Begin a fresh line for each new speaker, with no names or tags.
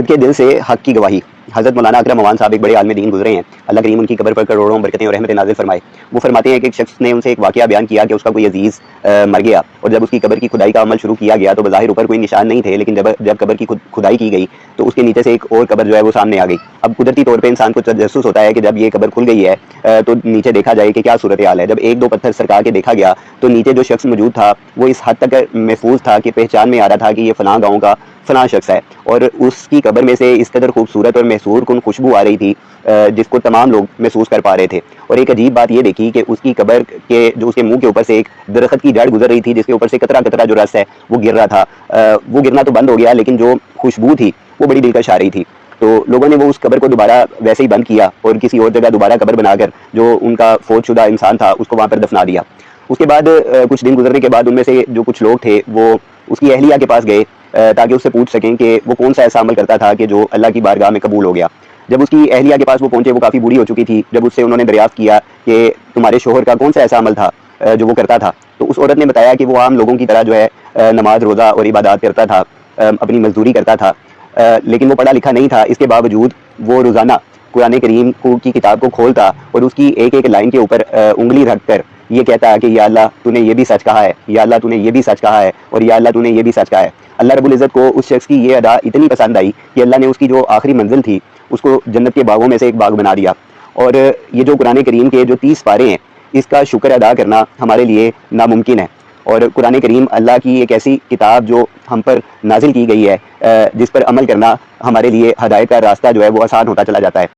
सिदके दिल से हक की गवाही। हज़रत मौलाना अकरम अमान साहब एक बड़े आलिम दीन गुजरे हैं, अल्लाह करीम उनकी कब्र पर करोड़ों बरकतें और रहमतें नाज़िल फरमाए। वो फरमाते हैं कि एक शख्स ने उनसे एक वाक़या बयान किया कि उसका कोई अजीज़ मर गया और जब उसकी कब्र की खुदाई का अमल शुरू किया गया तो बज़ाहिर ऊपर कोई निशान नहीं थे, लेकिन जब कब्र की खुदाई की गई तो उसके नीचे से एक और कब्र जो है वो सामने आ गई। अब कुदरती तौर पर इंसान को तजस्सुस होता है कि जब ये कब्र खुल गई है तो नीचे देखा जाए कि क्या सूरत हाल है। जब एक दो पत्थर सरका के देखा गया तो नीचे जो शख्स मौजूद था वो इस हद तक महफूज था कि पहचान में आ रहा था कि ये फ़लाँ गाँव का फ़लाँ शख्स है, और उसकी कब्र में से इस कदर खूबसूरत और महसूर कुन खुशबू आ रही थी जिसको तमाम लोग महसूस कर पा रहे थे। और एक अजीब बात ये देखी कि उसकी कब्र के जो उसके मुंह के ऊपर से एक दरख्त की जड़ गुजर रही थी, जिसके ऊपर से कतरा कतरा जो रस है वो गिर रहा था। वो गिरना तो बंद हो गया, लेकिन जो खुशबू थी वो बड़ी दिलकश आ रही थी। तो लोगों ने वो उस कब्र को दोबारा वैसे ही बंद किया और किसी और जगह दोबारा कब्र बनाकर जो उनका फौतशुदा इंसान था उसको वहाँ पर दफना दिया। उसके बाद कुछ दिन गुजरने के बाद उनमें से जो कुछ लोग थे वो उसकी अहलिया के पास गए ताकि उससे पूछ सकें कि वो कौन सा ऐसा अमल करता था कि जो अल्लाह की बारगाह में कबूल हो गया। जब उसकी अहलिया के पास वो पहुंचे, वो काफ़ी बूढ़ी हो चुकी थी। जब उससे उन्होंने दरियाफ्त किया कि तुम्हारे शोहर का कौन सा ऐसा अमल था जो वो करता था, तो उस औरत ने बताया कि वो आम लोगों की तरह जो है नमाज रोज़ा और इबादत करता था, अपनी मजदूरी करता था, लेकिन वो पढ़ा लिखा नहीं था। इसके बावजूद वो रोज़ाना कुरान करीम की किताब को खोलता और उसकी एक एक लाइन के ऊपर उंगली रख कर ये कहता कि या अल्लाह तूने ये भी सच कहा है, या अल्लाह तूने ये भी सच कहा है, और या अल्लाह तूने ये भी सच कहा है। अल्लाह रब्बुल इज़्ज़त को उस शख्स की ये अदा इतनी पसंद आई कि अल्लाह ने उसकी जो आखिरी मंजिल थी उसको जन्नत के बागों में से एक बाग बना दिया। और ये जो कुरान करीम के जो 30 पारे हैं, इसका शुक्र अदा करना हमारे लिए नामुमकिन है। और कुरान करीम अल्लाह की एक ऐसी किताब जो हम पर नाजिल की गई है जिस पर अमल करना हमारे लिए हदायत का रास्ता जो है वो आसान होता चला जाता है।